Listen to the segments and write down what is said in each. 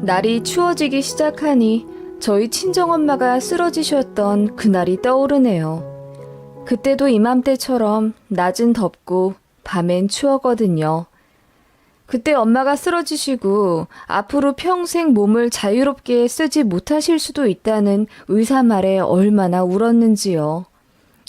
날이 추워지기 시작하니 저희 친정엄마가 쓰러지셨던 그날이 떠오르네요. 그때도 이맘때처럼 낮은 덥고 밤엔 추웠거든요. 그때 엄마가 쓰러지시고 앞으로 평생 몸을 자유롭게 쓰지 못하실 수도 있다는 의사 말에 얼마나 울었는지요.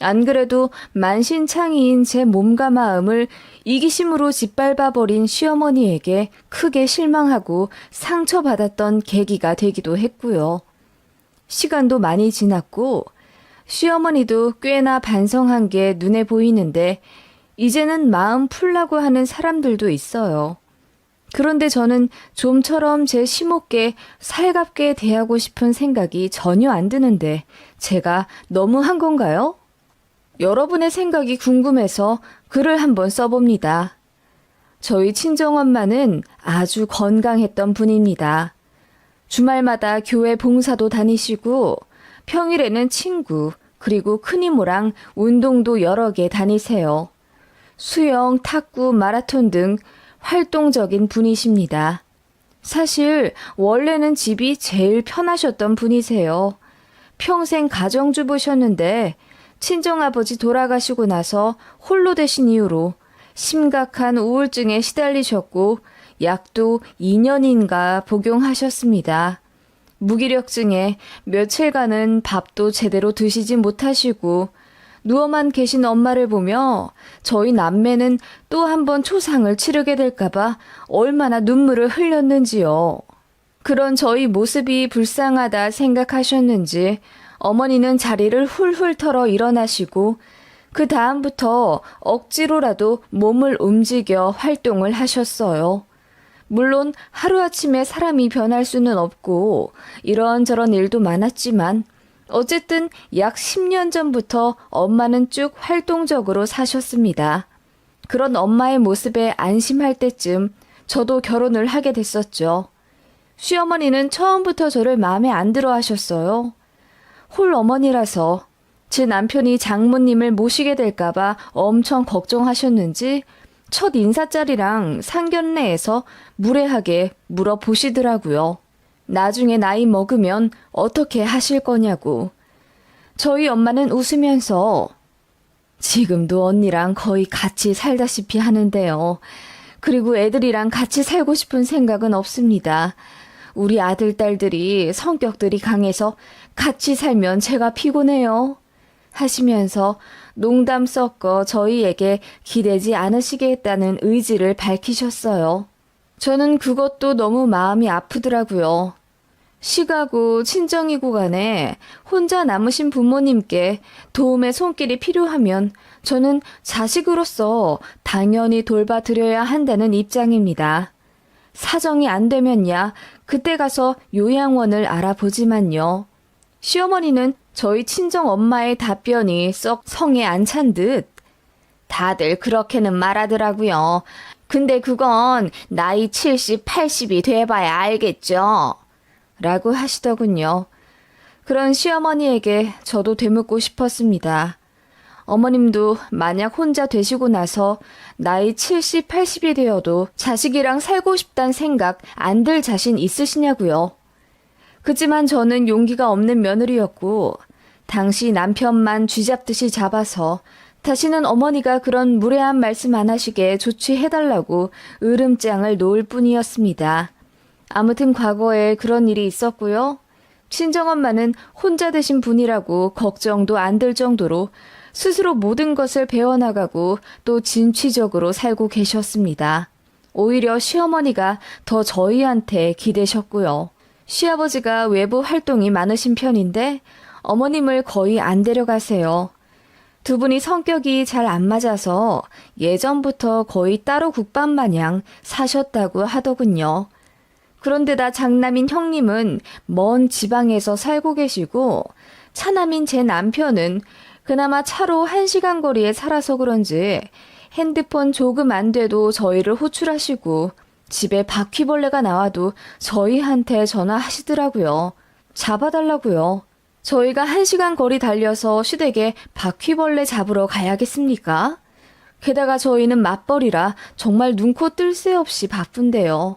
안 그래도 만신창이인 제 몸과 마음을 이기심으로 짓밟아버린 시어머니에게 크게 실망하고 상처받았던 계기가 되기도 했고요. 시간도 많이 지났고 시어머니도 꽤나 반성한 게 눈에 보이는데 이제는 마음 풀라고 하는 사람들도 있어요. 그런데 저는 좀처럼 제 시모께 살갑게 대하고 싶은 생각이 전혀 안 드는데 제가 너무한 건가요? 여러분의 생각이 궁금해서 글을 한번 써봅니다. 저희 친정엄마는 아주 건강했던 분입니다. 주말마다 교회 봉사도 다니시고 평일에는 친구 그리고 큰이모랑 운동도 여러 개 다니세요. 수영, 탁구, 마라톤 등 활동적인 분이십니다. 사실 원래는 집이 제일 편하셨던 분이세요. 평생 가정주부셨는데 친정아버지 돌아가시고 나서 홀로 되신 이후로 심각한 우울증에 시달리셨고 약도 2년인가 복용하셨습니다. 무기력증에 며칠간은 밥도 제대로 드시지 못하시고 누워만 계신 엄마를 보며 저희 남매는 또 한 번 초상을 치르게 될까봐 얼마나 눈물을 흘렸는지요. 그런 저희 모습이 불쌍하다 생각하셨는지 어머니는 자리를 훌훌 털어 일어나시고 그 다음부터 억지로라도 몸을 움직여 활동을 하셨어요. 물론 하루아침에 사람이 변할 수는 없고 이런저런 일도 많았지만 어쨌든 약 10년 전부터 엄마는 쭉 활동적으로 사셨습니다. 그런 엄마의 모습에 안심할 때쯤 저도 결혼을 하게 됐었죠. 시어머니는 처음부터 저를 마음에 안 들어 하셨어요. 홀어머니라서 제 남편이 장모님을 모시게 될까봐 엄청 걱정하셨는지 첫 인사자리랑 상견례에서 무례하게 물어보시더라고요. 나중에 나이 먹으면 어떻게 하실 거냐고. 저희 엄마는 웃으면서 지금도 언니랑 거의 같이 살다시피 하는데요. 그리고 애들이랑 같이 살고 싶은 생각은 없습니다. 우리 아들, 딸들이 성격들이 강해서 같이 살면 제가 피곤해요. 하시면서 농담 섞어 저희에게 기대지 않으시겠다는 의지를 밝히셨어요. 저는 그것도 너무 마음이 아프더라고요. 시가고 친정이고 간에 혼자 남으신 부모님께 도움의 손길이 필요하면 저는 자식으로서 당연히 돌봐드려야 한다는 입장입니다. 사정이 안 되면야 그때 가서 요양원을 알아보지만요. 시어머니는 저희 친정 엄마의 답변이 썩 성에 안 찬 듯 다들 그렇게는 말하더라고요. 근데 그건 나이 70, 80이 돼봐야 알겠죠. 라고 하시더군요. 그런 시어머니에게 저도 되묻고 싶었습니다. 어머님도 만약 혼자 되시고 나서 나이 70, 80이 되어도 자식이랑 살고 싶단 생각 안 들 자신 있으시냐고요. 그치만 저는 용기가 없는 며느리였고 당시 남편만 쥐잡듯이 잡아서 다시는 어머니가 그런 무례한 말씀 안 하시게 조치해달라고 으름장을 놓을 뿐이었습니다. 아무튼 과거에 그런 일이 있었고요. 친정엄마는 혼자 되신 분이라고 걱정도 안 들 정도로 스스로 모든 것을 배워나가고 또 진취적으로 살고 계셨습니다. 오히려 시어머니가 더 저희한테 기대셨고요. 시아버지가 외부 활동이 많으신 편인데 어머님을 거의 안 데려가세요. 두 분이 성격이 잘 안 맞아서 예전부터 거의 따로 국밥 마냥 사셨다고 하더군요. 그런데다 장남인 형님은 먼 지방에서 살고 계시고 차남인 제 남편은 그나마 차로 1시간 거리에 살아서 그런지 핸드폰 조금 안 돼도 저희를 호출하시고 집에 바퀴벌레가 나와도 저희한테 전화하시더라고요. 잡아달라고요. 저희가 1시간 거리 달려서 시댁에 바퀴벌레 잡으러 가야겠습니까? 게다가 저희는 맞벌이라 정말 눈코 뜰 새 없이 바쁜데요.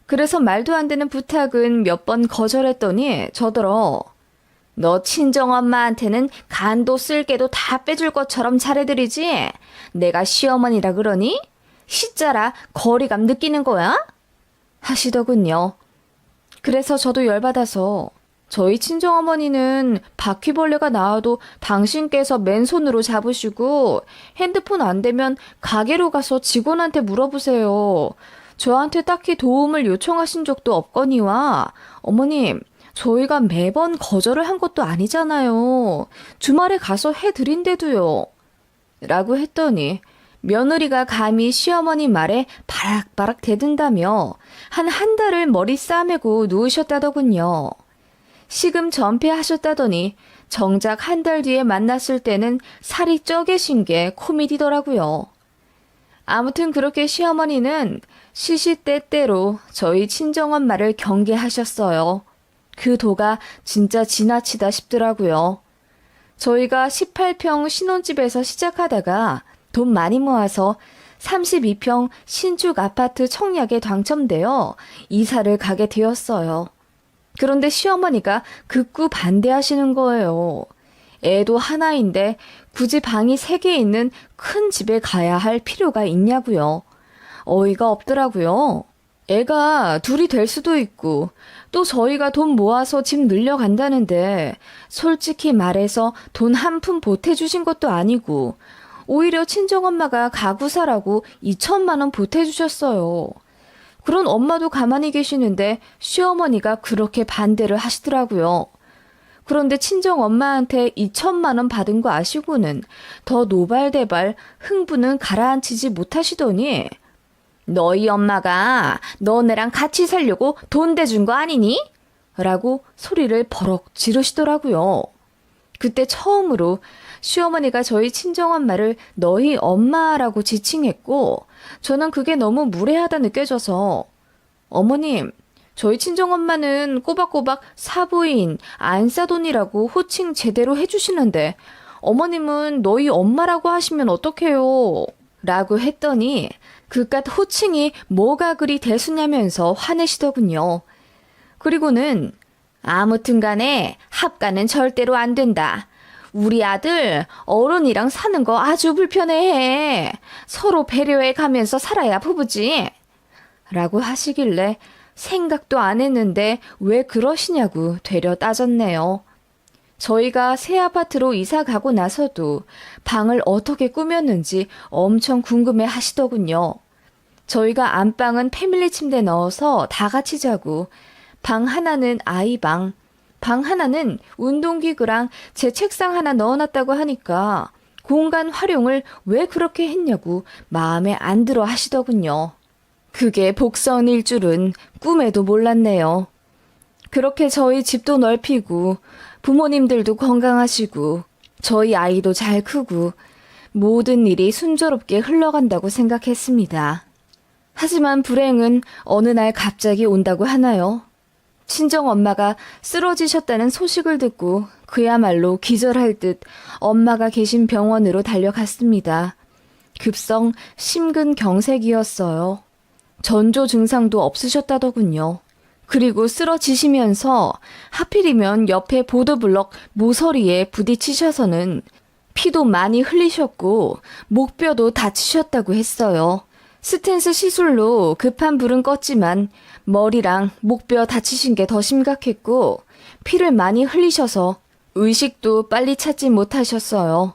그래서 말도 안 되는 부탁은 몇 번 거절했더니 저더러 너 친정엄마한테는 간도 쓸개도 다 빼줄 것처럼 잘해드리지? 내가 시어머니라 그러니? 시자라 거리감 느끼는 거야? 하시더군요. 그래서 저도 열받아서 저희 친정어머니는 바퀴벌레가 나와도 당신께서 맨손으로 잡으시고 핸드폰 안 되면 가게로 가서 직원한테 물어보세요. 저한테 딱히 도움을 요청하신 적도 없거니와 어머님 저희가 매번 거절을 한 것도 아니잖아요. 주말에 가서 해드린대도요. 라고 했더니 며느리가 감히 시어머니 말에 바락바락 대든다며 한 달을 머리 싸매고 누우셨다더군요. 시금 전폐하셨다더니 정작 한 달 뒤에 만났을 때는 살이 쪄 계신 게 코미디더라고요. 아무튼 그렇게 시어머니는 시시때때로 저희 친정엄마를 경계하셨어요. 그 도가 진짜 지나치다 싶더라고요. 저희가 18평 신혼집에서 시작하다가 돈 많이 모아서 32평 신축 아파트 청약에 당첨되어 이사를 가게 되었어요. 그런데 시어머니가 극구 반대하시는 거예요. 애도 하나인데 굳이 방이 3개 있는 큰 집에 가야 할 필요가 있냐고요. 어이가 없더라고요. 애가 둘이 될 수도 있고 또 저희가 돈 모아서 집 늘려간다는데 솔직히 말해서 돈 한 푼 보태주신 것도 아니고 오히려 친정엄마가 가구 사라고 2천만 원 보태주셨어요. 그런 엄마도 가만히 계시는데 시어머니가 그렇게 반대를 하시더라고요. 그런데 친정엄마한테 2천만 원 받은 거 아시고는 더 노발대발 흥분은 가라앉히지 못하시더니 너희 엄마가 너네랑 같이 살려고 돈 대준 거 아니니? 라고 소리를 버럭 지르시더라고요. 그때 처음으로 시어머니가 저희 친정엄마를 너희 엄마라고 지칭했고 저는 그게 너무 무례하다 느껴져서 어머님, 저희 친정엄마는 꼬박꼬박 사부인, 안사돈이라고 호칭 제대로 해주시는데 어머님은 너희 엄마라고 하시면 어떡해요? 라고 했더니 그깟 호칭이 뭐가 그리 대수냐면서 화내시더군요. 그리고는 아무튼 간에 합가는 절대로 안 된다. 우리 아들 어른이랑 사는 거 아주 불편해해. 서로 배려해 가면서 살아야 부부지. 라고 하시길래 생각도 안 했는데 왜 그러시냐고 되려 따졌네요. 저희가 새 아파트로 이사 가고 나서도 방을 어떻게 꾸몄는지 엄청 궁금해 하시더군요. 저희가 안방은 패밀리 침대 넣어서 다 같이 자고 방 하나는 아이 방 하나는 운동기구랑 제 책상 하나 넣어놨다고 하니까 공간 활용을 왜 그렇게 했냐고 마음에 안 들어 하시더군요. 그게 복선일 줄은 꿈에도 몰랐네요. 그렇게 저희 집도 넓히고 부모님들도 건강하시고 저희 아이도 잘 크고 모든 일이 순조롭게 흘러간다고 생각했습니다. 하지만 불행은 어느 날 갑자기 온다고 하나요? 친정엄마가 쓰러지셨다는 소식을 듣고 그야말로 기절할 듯 엄마가 계신 병원으로 달려갔습니다. 급성 심근경색이었어요. 전조 증상도 없으셨다더군요. 그리고 쓰러지시면서 하필이면 옆에 보도블럭 모서리에 부딪히셔서는 피도 많이 흘리셨고 목뼈도 다치셨다고 했어요. 스텐스 시술로 급한 불은 껐지만 머리랑 목뼈 다치신 게 더 심각했고 피를 많이 흘리셔서 의식도 빨리 찾지 못하셨어요.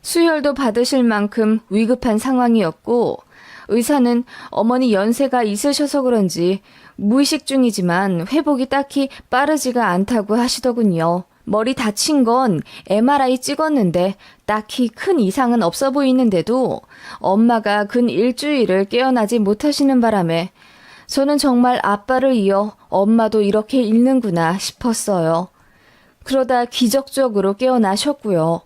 수혈도 받으실 만큼 위급한 상황이었고 의사는 어머니 연세가 있으셔서 그런지 무의식 중이지만 회복이 딱히 빠르지가 않다고 하시더군요. 머리 다친 건 MRI 찍었는데 딱히 큰 이상은 없어 보이는데도 엄마가 근 일주일을 깨어나지 못하시는 바람에 저는 정말 아빠를 이어 엄마도 이렇게 잃는구나 싶었어요. 그러다 기적적으로 깨어나셨고요.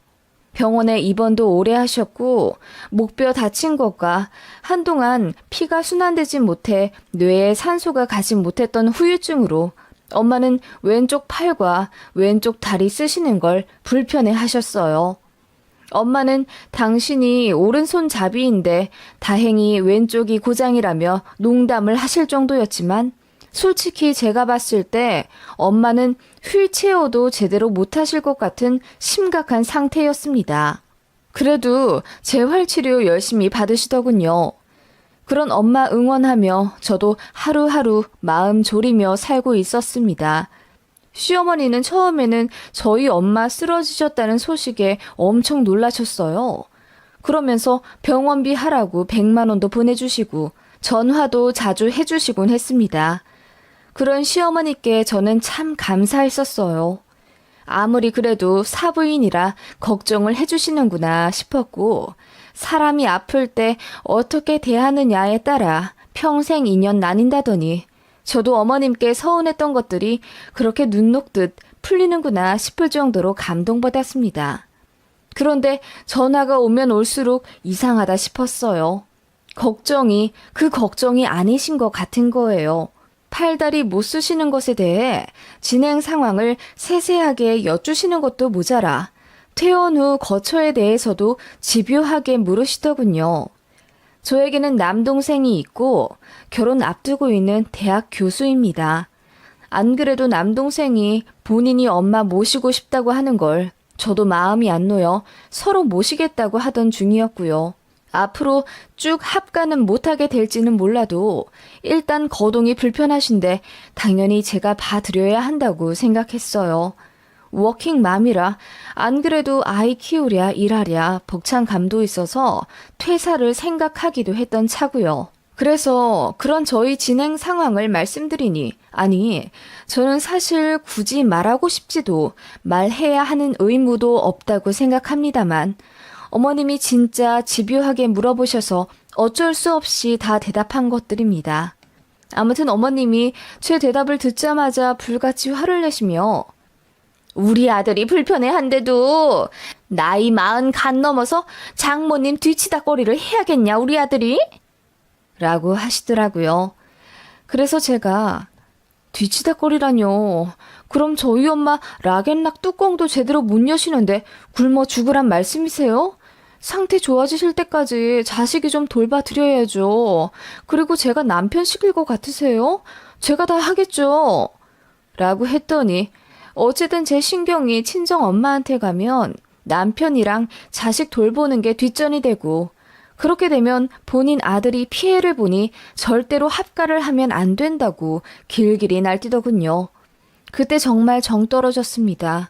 병원에 입원도 오래 하셨고 목뼈 다친 것과 한동안 피가 순환되지 못해 뇌에 산소가 가지 못했던 후유증으로 엄마는 왼쪽 팔과 왼쪽 다리 쓰시는 걸 불편해 하셨어요. 엄마는 당신이 오른손잡이인데 다행히 왼쪽이 고장이라며 농담을 하실 정도였지만 솔직히 제가 봤을 때 엄마는 휠체어도 제대로 못하실 것 같은 심각한 상태였습니다. 그래도 재활치료 열심히 받으시더군요. 그런 엄마 응원하며 저도 하루하루 마음 졸이며 살고 있었습니다. 시어머니는 처음에는 저희 엄마 쓰러지셨다는 소식에 엄청 놀라셨어요. 그러면서 병원비 하라고 100만 원도 보내주시고 전화도 자주 해주시곤 했습니다. 그런 시어머니께 저는 참 감사했었어요. 아무리 그래도 사부인이라 걱정을 해주시는구나 싶었고, 사람이 아플 때 어떻게 대하느냐에 따라 평생 인연 나뉜다더니 저도 어머님께 서운했던 것들이 그렇게 눈 녹듯 풀리는구나 싶을 정도로 감동받았습니다. 그런데 전화가 오면 올수록 이상하다 싶었어요. 그 걱정이 아니신 것 같은 거예요. 팔다리 못 쓰시는 것에 대해 진행 상황을 세세하게 여쭈시는 것도 모자라 퇴원 후 거처에 대해서도 집요하게 물으시더군요. 저에게는 남동생이 있고 결혼 앞두고 있는 대학 교수입니다. 안 그래도 남동생이 본인이 엄마 모시고 싶다고 하는 걸 저도 마음이 안 놓여 서로 모시겠다고 하던 중이었고요. 앞으로 쭉 합가는 못하게 될지는 몰라도 일단 거동이 불편하신데 당연히 제가 봐드려야 한다고 생각했어요. 워킹맘이라 안 그래도 아이 키우랴 일하랴 벅찬 감도 있어서 퇴사를 생각하기도 했던 차고요. 그래서 그런 저희 진행 상황을 말씀드리니 저는 사실 굳이 말하고 싶지도 말해야 하는 의무도 없다고 생각합니다만 어머님이 진짜 집요하게 물어보셔서 어쩔 수 없이 다 대답한 것들입니다. 아무튼 어머님이 제 대답을 듣자마자 불같이 화를 내시며 우리 아들이 불편해한데도 나이 40 간 넘어서 장모님 뒤치다꺼리를 해야겠냐 우리 아들이? 라고 하시더라고요. 그래서 제가 뒤치다꺼리라뇨. 그럼 저희 엄마 락앤락 뚜껑도 제대로 못 여시는데 굶어 죽으란 말씀이세요? 상태 좋아지실 때까지 자식이 좀 돌봐드려야죠. 그리고 제가 남편 시킬 것 같으세요? 제가 다 하겠죠. 라고 했더니 어쨌든 제 신경이 친정 엄마한테 가면 남편이랑 자식 돌보는 게 뒷전이 되고 그렇게 되면 본인 아들이 피해를 보니 절대로 합가를 하면 안 된다고 길길이 날뛰더군요. 그때 정말 정 떨어졌습니다.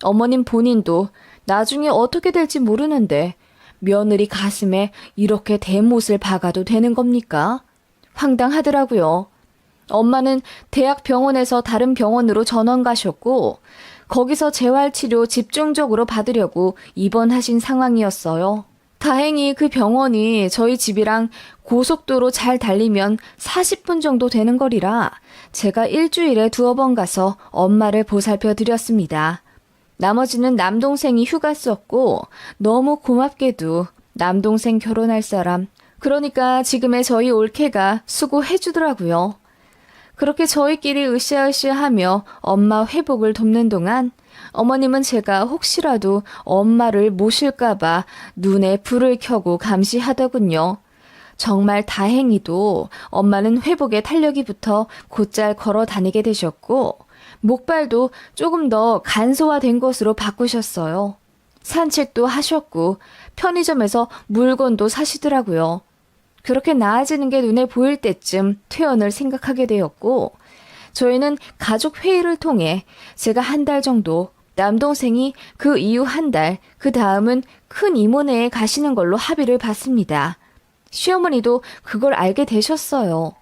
어머님 본인도 나중에 어떻게 될지 모르는데 며느리 가슴에 이렇게 대못을 박아도 되는 겁니까? 황당하더라고요. 엄마는 대학 병원에서 다른 병원으로 전원 가셨고 거기서 재활치료 집중적으로 받으려고 입원하신 상황이었어요. 다행히 그 병원이 저희 집이랑 고속도로 잘 달리면 40분 정도 되는 거리라 제가 일주일에 2번 가서 엄마를 보살펴 드렸습니다. 나머지는 남동생이 휴가 썼고 너무 고맙게도 남동생 결혼할 사람, 그러니까 지금의 저희 올케가 수고해 주더라고요. 그렇게 저희끼리 으쌰으쌰하며 엄마 회복을 돕는 동안 어머님은 제가 혹시라도 엄마를 모실까봐 눈에 불을 켜고 감시하더군요. 정말 다행히도 엄마는 회복에 탄력이 붙어 곧잘 걸어 다니게 되셨고 목발도 조금 더 간소화된 것으로 바꾸셨어요. 산책도 하셨고 편의점에서 물건도 사시더라고요. 그렇게 나아지는 게 눈에 보일 때쯤 퇴원을 생각하게 되었고 저희는 가족 회의를 통해 제가 한 달 정도, 남동생이 그 이후 한 달, 그 다음은 큰 이모네에 가시는 걸로 합의를 봤습니다. 시어머니도 그걸 알게 되셨어요.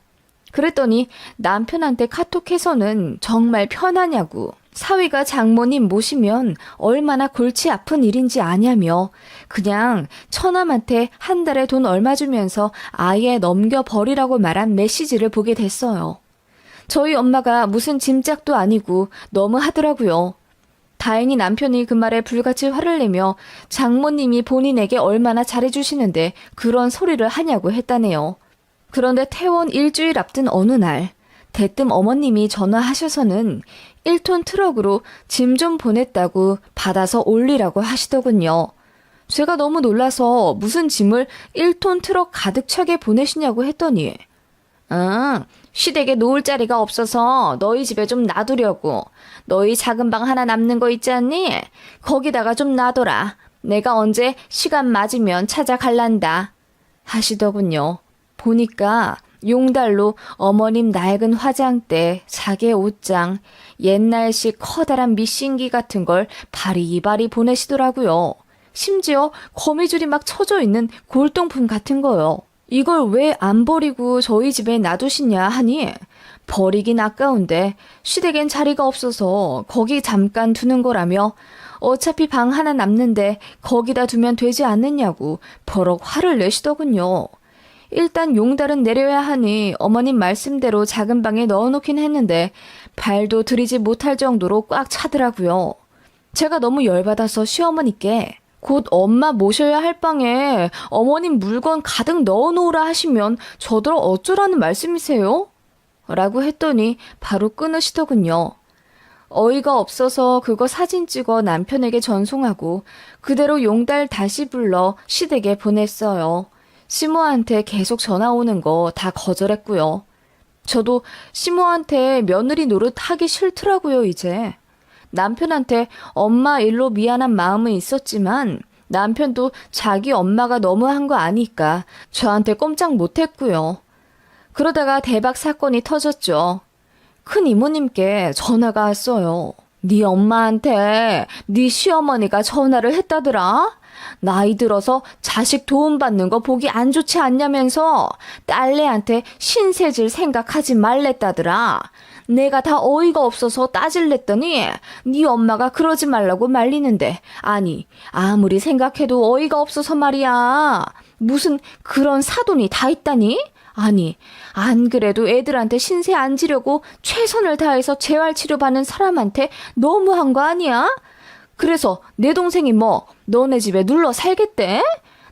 그랬더니 남편한테 카톡해서는 정말 편하냐고, 사위가 장모님 모시면 얼마나 골치 아픈 일인지 아냐며 그냥 처남한테 한 달에 돈 얼마 주면서 아예 넘겨버리라고 말한 메시지를 보게 됐어요. 저희 엄마가 무슨 짐짝도 아니고 너무 하더라고요. 다행히 남편이 그 말에 불같이 화를 내며 장모님이 본인에게 얼마나 잘해주시는데 그런 소리를 하냐고 했다네요. 그런데 퇴원 일주일 앞둔 어느 날 대뜸 어머님이 전화하셔서는 1톤 트럭으로 짐 좀 보냈다고 받아서 올리라고 하시더군요. 제가 너무 놀라서 무슨 짐을 1톤 트럭 가득 차게 보내시냐고 했더니 응, 시댁에 놓을 자리가 없어서 너희 집에 좀 놔두려고. 너희 작은 방 하나 남는 거 있지 않니? 거기다가 좀 놔둬라. 내가 언제 시간 맞으면 찾아갈란다. 하시더군요. 보니까 용달로 어머님 낡은 화장대, 자개 옷장, 옛날식 커다란 미싱기 같은 걸 바리바리 보내시더라고요. 심지어 거미줄이 막 쳐져 있는 골동품 같은 거요. 이걸 왜 안 버리고 저희 집에 놔두시냐 하니 버리긴 아까운데 시댁엔 자리가 없어서 거기 잠깐 두는 거라며 어차피 방 하나 남는데 거기다 두면 되지 않느냐고 버럭 화를 내시더군요. 일단 용달은 내려야 하니 어머님 말씀대로 작은 방에 넣어놓긴 했는데 발도 들이지 못할 정도로 꽉 차더라고요. 제가 너무 열받아서 시어머니께 곧 엄마 모셔야 할 방에 어머님 물건 가득 넣어놓으라 하시면 저더러 어쩌라는 말씀이세요? 라고 했더니 바로 끊으시더군요. 어이가 없어서 그거 사진 찍어 남편에게 전송하고 그대로 용달 다시 불러 시댁에 보냈어요. 시모한테 계속 전화 오는 거 다 거절했고요. 저도 시모한테 며느리 노릇 하기 싫더라고요, 이제. 남편한테 엄마 일로 미안한 마음은 있었지만 남편도 자기 엄마가 너무한 거 아니까 저한테 꼼짝 못했고요. 그러다가 대박 사건이 터졌죠. 큰 이모님께 전화가 왔어요. 네 엄마한테 네 시어머니가 전화를 했다더라? 나이 들어서 자식 도움받는 거 보기 안 좋지 않냐면서 딸내한테 신세질 생각하지 말랬다더라. 내가 다 어이가 없어서 따질랬더니 네 엄마가 그러지 말라고 말리는데 아니 아무리 생각해도 어이가 없어서 말이야. 무슨 그런 사돈이 다 있다니? 아니 안 그래도 애들한테 신세 안 지려고 최선을 다해서 재활치료받는 사람한테 너무한 거 아니야? 그래서 내 동생이 뭐 너네 집에 눌러 살겠대?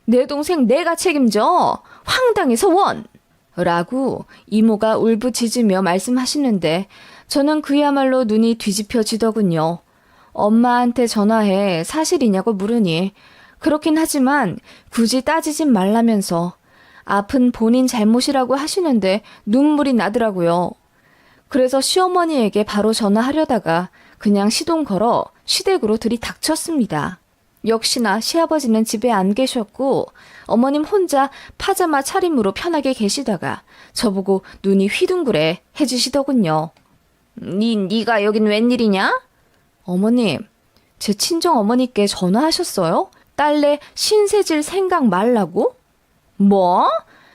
내 동생 내가 책임져. 황당해서 원! 라고 이모가 울부짖으며 말씀하시는데 저는 그야말로 눈이 뒤집혀지더군요. 엄마한테 전화해 사실이냐고 물으니 그렇긴 하지만 굳이 따지진 말라면서 아픈 본인 잘못이라고 하시는데 눈물이 나더라고요. 그래서 시어머니에게 바로 전화하려다가 그냥 시동 걸어 시댁으로 들이닥쳤습니다. 역시나 시아버지는 집에 안 계셨고 어머님 혼자 파자마 차림으로 편하게 계시다가 저보고 눈이 휘둥그레 해주시더군요. 네가 여긴 웬일이냐? 어머님, 제 친정 어머니께 전화하셨어요? 딸내 신세질 생각 말라고? 뭐?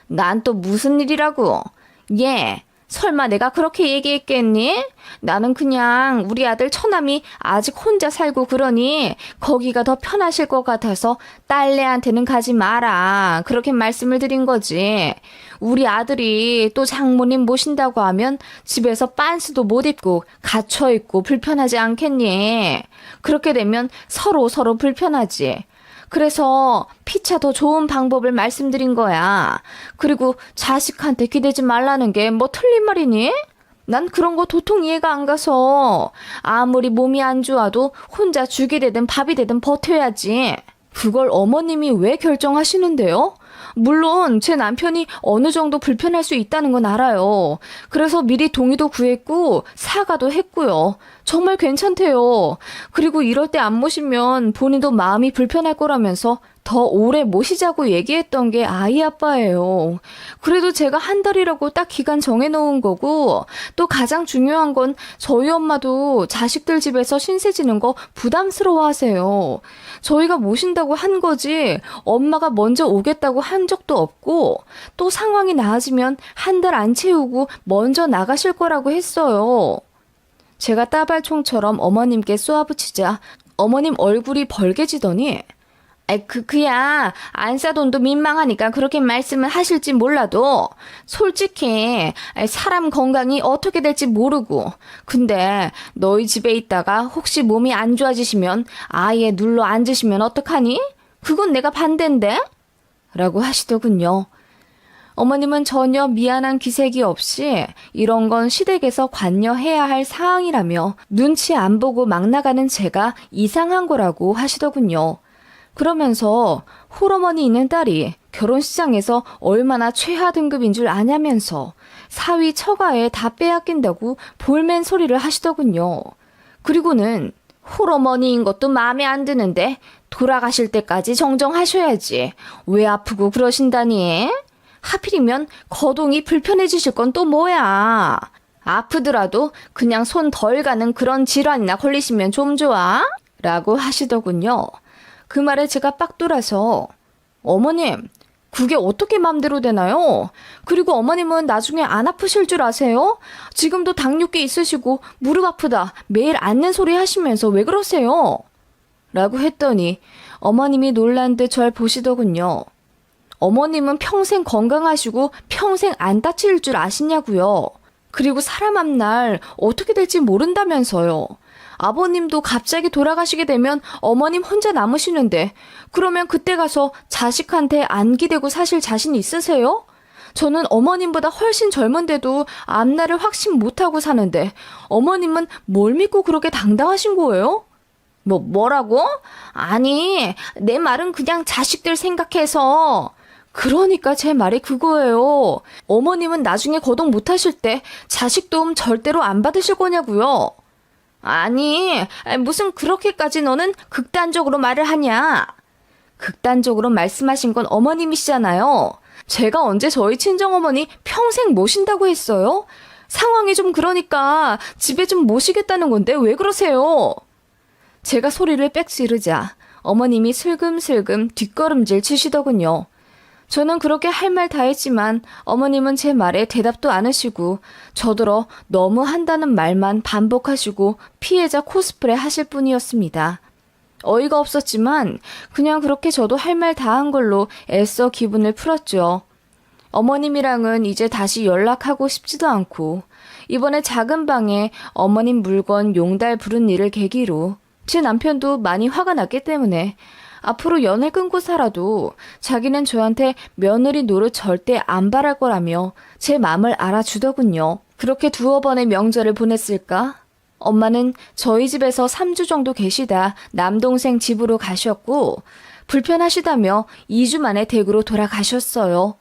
난 또 무슨 일이라고? 예, 설마 내가 그렇게 얘기했겠니? 나는 그냥 우리 아들 처남이 아직 혼자 살고 그러니 거기가 더 편하실 것 같아서 딸내한테는 가지 마라. 그렇게 말씀을 드린 거지. 우리 아들이 또 장모님 모신다고 하면 집에서 빤스도 못 입고 갇혀있고 불편하지 않겠니? 그렇게 되면 서로 불편하지. 그래서 피차 더 좋은 방법을 말씀드린 거야. 그리고 자식한테 기대지 말라는 게 뭐 틀린 말이니? 난 그런 거 도통 이해가 안 가서 아무리 몸이 안 좋아도 혼자 죽이 되든 밥이 되든 버텨야지. 그걸 어머님이 왜 결정하시는데요? 물론 제 남편이 어느 정도 불편할 수 있다는 건 알아요. 그래서 미리 동의도 구했고 사과도 했고요. 정말 괜찮대요. 그리고 이럴 때 안 모시면 본인도 마음이 불편할 거라면서 더 오래 모시자고 얘기했던 게 아이 아빠예요. 그래도 제가 한 달이라고 딱 기간 정해놓은 거고 또 가장 중요한 건 저희 엄마도 자식들 집에서 신세 지는 거 부담스러워하세요. 저희가 모신다고 한 거지 엄마가 먼저 오겠다고 한 적도 없고 또 상황이 나아지면 한 달 안 채우고 먼저 나가실 거라고 했어요. 제가 따발총처럼 어머님께 쏘아붙이자 어머님 얼굴이 벌개지더니 그야 안사돈도 민망하니까 그렇게 말씀을 하실지 몰라도 솔직히 사람 건강이 어떻게 될지 모르고 근데 너희 집에 있다가 혹시 몸이 안 좋아지시면 아예 눌러 앉으시면 어떡하니? 그건 내가 반대인데? 라고 하시더군요. 어머님은 전혀 미안한 기색이 없이 이런 건 시댁에서 관여해야 할 사항이라며 눈치 안 보고 막 나가는 제가 이상한 거라고 하시더군요. 그러면서 홀어머니 있는 딸이 결혼시장에서 얼마나 최하 등급인 줄 아냐면서 사위 처가에 다 빼앗긴다고 볼멘 소리를 하시더군요. 그리고는 홀어머니인 것도 마음에 안 드는데 돌아가실 때까지 정정하셔야지. 왜 아프고 그러신다니? 하필이면 거동이 불편해지실 건 또 뭐야? 아프더라도 그냥 손 덜 가는 그런 질환이나 걸리시면 좀 좋아? 라고 하시더군요. 그 말에 제가 빡 돌아서 어머님, 그게 어떻게 맘대로 되나요? 그리고 어머님은 나중에 안 아프실 줄 아세요? 지금도 당뇨기 있으시고 무릎 아프다 매일 앓는 소리 하시면서 왜 그러세요? 라고 했더니 어머님이 놀란 듯 절 보시더군요. 어머님은 평생 건강하시고 평생 안 다칠 줄 아시냐고요. 그리고 사람 앞날 어떻게 될지 모른다면서요. 아버님도 갑자기 돌아가시게 되면 어머님 혼자 남으시는데 그러면 그때 가서 자식한테 안기대고 사실 자신 있으세요? 저는 어머님보다 훨씬 젊은데도 앞날을 확신 못하고 사는데 어머님은 뭘 믿고 그렇게 당당하신 거예요? 뭐라고? 아니, 내 말은 그냥 자식들 생각해서. 그러니까 제 말이 그거예요. 어머님은 나중에 거동 못하실 때 자식 도움 절대로 안 받으실 거냐고요. 아니, 무슨 그렇게까지 너는 극단적으로 말을 하냐? 극단적으로 말씀하신 건 어머님이시잖아요. 제가 언제 저희 친정어머니 평생 모신다고 했어요? 상황이 좀 그러니까 집에 좀 모시겠다는 건데 왜 그러세요? 제가 소리를 빽 지르자 어머님이 슬금슬금 뒷걸음질 치시더군요. 저는 그렇게 할 말 다 했지만 어머님은 제 말에 대답도 안 하시고 저더러 너무 한다는 말만 반복하시고 피해자 코스프레 하실 뿐이었습니다. 어이가 없었지만 그냥 그렇게 저도 할 말 다 한 걸로 애써 기분을 풀었죠. 어머님이랑은 이제 다시 연락하고 싶지도 않고 이번에 작은 방에 어머님 물건 용달 부른 일을 계기로 제 남편도 많이 화가 났기 때문에 앞으로 연을 끊고 살아도 자기는 저한테 며느리 노릇 절대 안 바랄 거라며 제 마음을 알아주더군요. 그렇게 두어 번의 명절을 보냈을까? 엄마는 저희 집에서 3주 정도 계시다 남동생 집으로 가셨고 불편하시다며 2주 만에 댁으로 돌아가셨어요.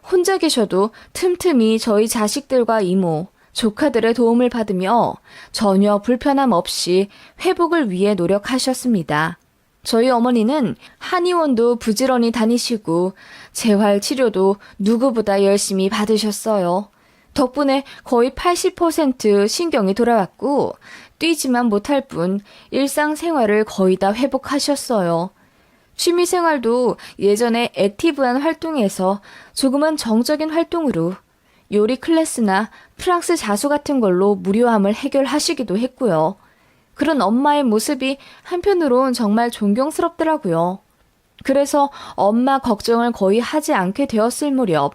혼자 계셔도 틈틈이 저희 자식들과 이모, 조카들의 도움을 받으며 전혀 불편함 없이 회복을 위해 노력하셨습니다. 저희 어머니는 한의원도 부지런히 다니시고 재활 치료도 누구보다 열심히 받으셨어요. 덕분에 거의 80% 신경이 돌아왔고 뛰지만 못할 뿐 일상생활을 거의 다 회복하셨어요. 취미생활도 예전에 액티브한 활동에서 조금은 정적인 활동으로 요리 클래스나 프랑스 자수 같은 걸로 무료함을 해결하시기도 했고요. 그런 엄마의 모습이 한편으론 정말 존경스럽더라고요. 그래서 엄마 걱정을 거의 하지 않게 되었을 무렵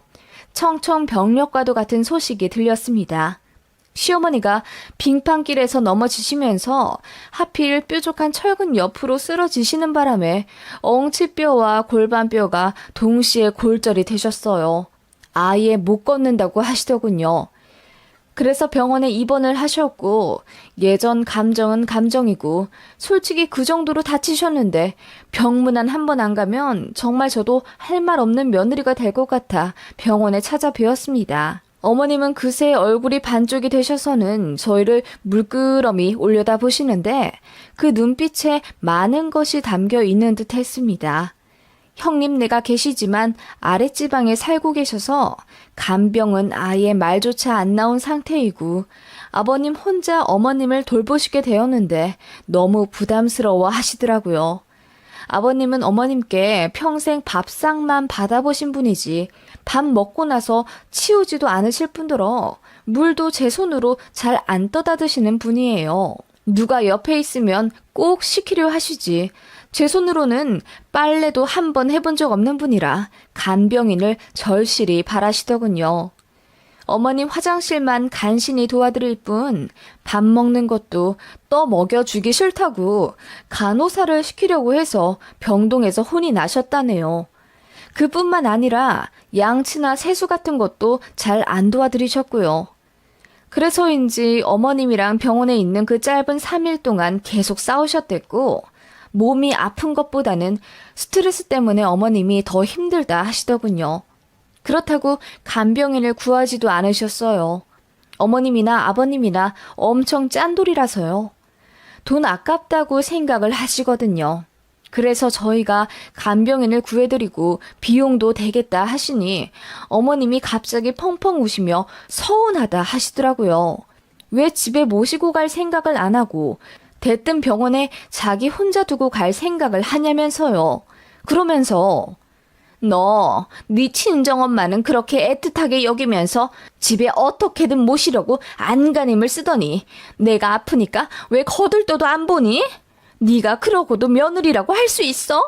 청천벽력과도 같은 소식이 들렸습니다. 시어머니가 빙판길에서 넘어지시면서 하필 뾰족한 철근 옆으로 쓰러지시는 바람에 엉치뼈와 골반뼈가 동시에 골절이 되셨어요. 아예 못 걷는다고 하시더군요. 그래서 병원에 입원을 하셨고 예전 감정은 감정이고 솔직히 그 정도로 다치셨는데 병문안 한 번 안 가면 정말 저도 할 말 없는 며느리가 될 것 같아 병원에 찾아뵈었습니다. 어머님은 그새 얼굴이 반쪽이 되셔서는 저희를 물끄러미 올려다보시는데 그 눈빛에 많은 것이 담겨 있는 듯 했습니다. 형님네가 계시지만 아랫지방에 살고 계셔서 간병은 아예 말조차 안 나온 상태이고 아버님 혼자 어머님을 돌보시게 되었는데 너무 부담스러워 하시더라고요. 아버님은 어머님께 평생 밥상만 받아보신 분이지 밥 먹고 나서 치우지도 않으실 뿐더러 물도 제 손으로 잘 안 떠다 드시는 분이에요. 누가 옆에 있으면 꼭 시키려 하시지. 제 손으로는 빨래도 한 번 해본 적 없는 분이라 간병인을 절실히 바라시더군요. 어머님 화장실만 간신히 도와드릴 뿐 밥 먹는 것도 떠 먹여주기 싫다고 간호사를 시키려고 해서 병동에서 혼이 나셨다네요. 그뿐만 아니라 양치나 세수 같은 것도 잘 안 도와드리셨고요. 그래서인지 어머님이랑 병원에 있는 그 짧은 3일 동안 계속 싸우셨댔고 몸이 아픈 것보다는 스트레스 때문에 어머님이 더 힘들다 하시더군요. 그렇다고 간병인을 구하지도 않으셨어요. 어머님이나 아버님이나 엄청 짠돌이라서요. 돈 아깝다고 생각을 하시거든요. 그래서 저희가 간병인을 구해드리고 비용도 되겠다 하시니 어머님이 갑자기 펑펑 우시며 서운하다 하시더라고요. 왜 집에 모시고 갈 생각을 안 하고 대뜸 병원에 자기 혼자 두고 갈 생각을 하냐면서요. 그러면서 네 친정엄마는 그렇게 애틋하게 여기면서 집에 어떻게든 모시려고 안간힘을 쓰더니 내가 아프니까 왜 거들떠도 안 보니? 네가 그러고도 며느리라고 할 수 있어?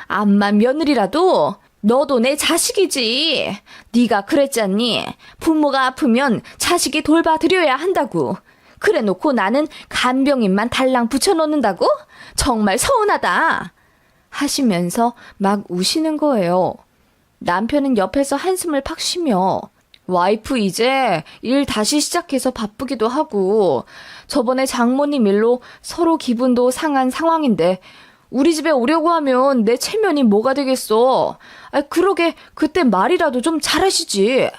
암만 며느리라도 너도 내 자식이지. 네가 그랬잖니. 부모가 아프면 자식이 돌봐드려야 한다고. 그래놓고 나는 간병인만 달랑 붙여놓는다고? 정말 서운하다. 하시면서 막 우시는 거예요. 남편은 옆에서 한숨을 팍 쉬며 와이프 이제 일 다시 시작해서 바쁘기도 하고 저번에 장모님 일로 서로 기분도 상한 상황인데 우리 집에 오려고 하면 내 체면이 뭐가 되겠어. 그러게 그때 말이라도 좀 잘하시지.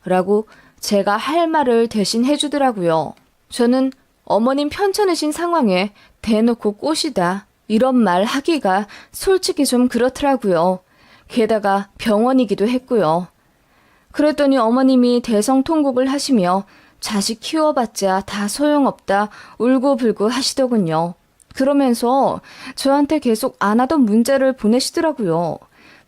라고 제가 할 말을 대신 해주더라고요. 저는 어머님 편찮으신 상황에 대놓고 꼬시다 이런 말 하기가 솔직히 좀 그렇더라고요. 게다가 병원이기도 했고요. 그랬더니 어머님이 대성통곡을 하시며 자식 키워봤자 다 소용없다 울고불고 하시더군요. 그러면서 저한테 계속 안 하던 문자를 보내시더라고요.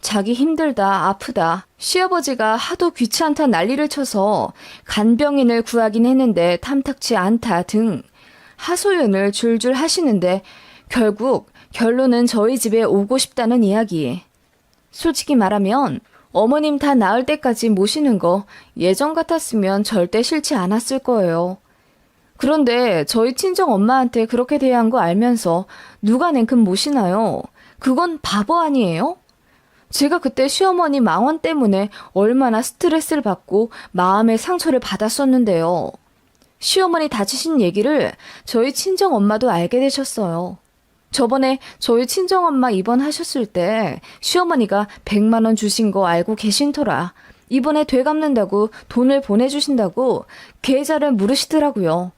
자기 힘들다 아프다 시아버지가 하도 귀찮다 난리를 쳐서 간병인을 구하긴 했는데 탐탁치 않다 등 하소연을 줄줄 하시는데 결국 결론은 저희 집에 오고 싶다는 이야기. 솔직히 말하면 어머님 다 나을 때까지 모시는 거 예전 같았으면 절대 싫지 않았을 거예요. 그런데 저희 친정 엄마한테 그렇게 대한 거 알면서 누가 냉큼 모시나요? 그건 바보 아니에요? 제가 그때 시어머니 망언 때문에 얼마나 스트레스를 받고 마음의 상처를 받았었는데요. 시어머니 다치신 얘기를 저희 친정 엄마도 알게 되셨어요. 저번에 저희 친정엄마 입원하셨을 때 시어머니가 100만 원 주신 거 알고 계신터라 이번에 되갚는다고 돈을 보내주신다고 계좌를 물으시더라고요.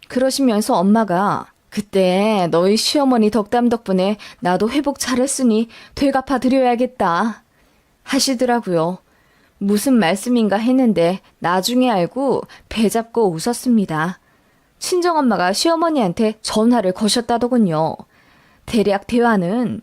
그러시면서 엄마가 그때 너희 시어머니 덕담 덕분에 나도 회복 잘했으니 되갚아 드려야겠다 하시더라고요. 무슨 말씀인가 했는데 나중에 알고 배 잡고 웃었습니다. 친정엄마가 시어머니한테 전화를 거셨다더군요. 대략 대화는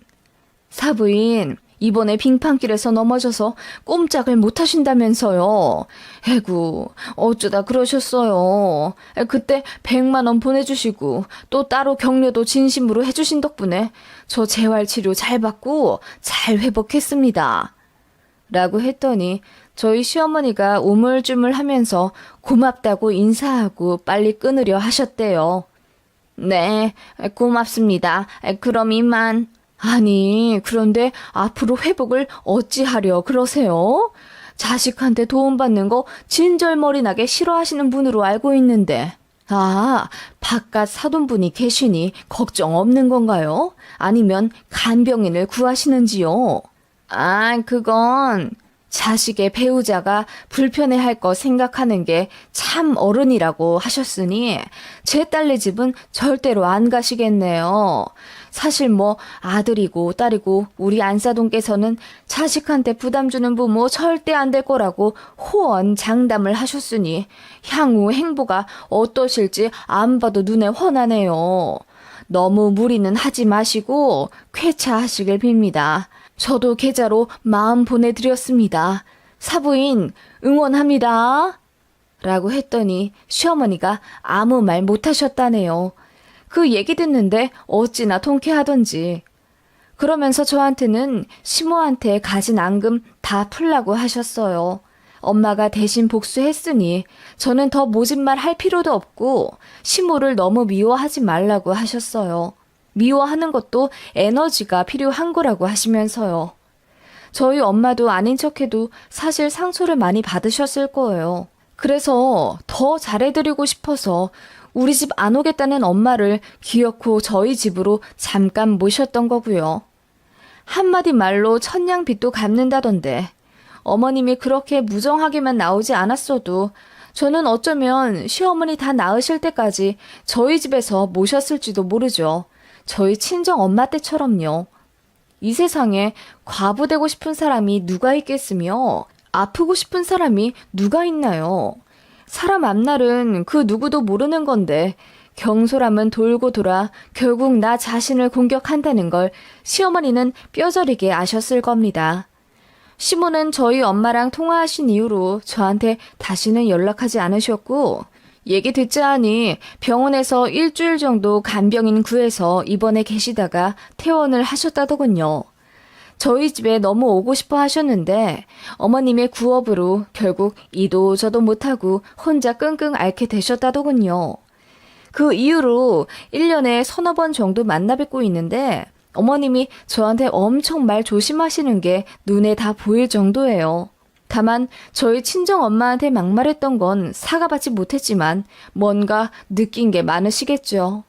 사부인 이번에 빙판길에서 넘어져서 꼼짝을 못하신다면서요. 에구 어쩌다 그러셨어요. 그때 100만 원 보내주시고 또 따로 격려도 진심으로 해주신 덕분에 저 재활치료 잘 받고 잘 회복했습니다. 라고 했더니 저희 시어머니가 우물쭈물하면서 고맙다고 인사하고 빨리 끊으려 하셨대요. 네, 고맙습니다. 그럼 이만. 아니, 그런데 앞으로 회복을 어찌하려 그러세요? 자식한테 도움받는 거 진절머리나게 싫어하시는 분으로 알고 있는데. 아, 바깥 사돈분이 계시니 걱정 없는 건가요? 아니면 간병인을 구하시는지요? 그건 자식의 배우자가 불편해할 거 생각하는 게 참 어른이라고 하셨으니 제 딸네 집은 절대로 안 가시겠네요. 사실 뭐 아들이고 딸이고 우리 안사돈께서는 자식한테 부담 주는 부모 절대 안 될 거라고 호언장담을 하셨으니 향후 행보가 어떠실지 안 봐도 눈에 훤하네요. 너무 무리는 하지 마시고 쾌차하시길 빕니다. 저도 계좌로 마음 보내드렸습니다. 사부인 응원합니다. 라고 했더니 시어머니가 아무 말 못하셨다네요. 그 얘기 듣는데 어찌나 통쾌하던지. 그러면서 저한테는 시모한테 가진 앙금 다 풀라고 하셨어요. 엄마가 대신 복수했으니 저는 더 모진 말 할 필요도 없고 시모를 너무 미워하지 말라고 하셨어요. 미워하는 것도 에너지가 필요한 거라고 하시면서요. 저희 엄마도 아닌 척해도 사실 상처를 많이 받으셨을 거예요. 그래서 더 잘해드리고 싶어서 우리 집 안 오겠다는 엄마를 기어코 저희 집으로 잠깐 모셨던 거고요. 한마디 말로 천냥빚도 갚는다던데 어머님이 그렇게 무정하게만 나오지 않았어도 저는 어쩌면 시어머니 다 나으실 때까지 저희 집에서 모셨을지도 모르죠. 저희 친정 엄마 때처럼요. 이 세상에 과부되고 싶은 사람이 누가 있겠으며 아프고 싶은 사람이 누가 있나요? 사람 앞날은 그 누구도 모르는 건데 경솔함은 돌고 돌아 결국 나 자신을 공격한다는 걸 시어머니는 뼈저리게 아셨을 겁니다. 시모는 저희 엄마랑 통화하신 이후로 저한테 다시는 연락하지 않으셨고 얘기 듣자 하니 병원에서 일주일 정도 간병인 구해서 입원해 계시다가 퇴원을 하셨다더군요. 저희 집에 너무 오고 싶어 하셨는데 어머님의 구업으로 결국 이도 저도 못하고 혼자 끙끙 앓게 되셨다더군요. 그 이후로 1년에 서너 번 정도 만나 뵙고 있는데 어머님이 저한테 엄청 말 조심하시는 게 눈에 다 보일 정도예요. 다만 저희 친정 엄마한테 막말했던 건 사과받지 못했지만 뭔가 느낀 게 많으시겠죠.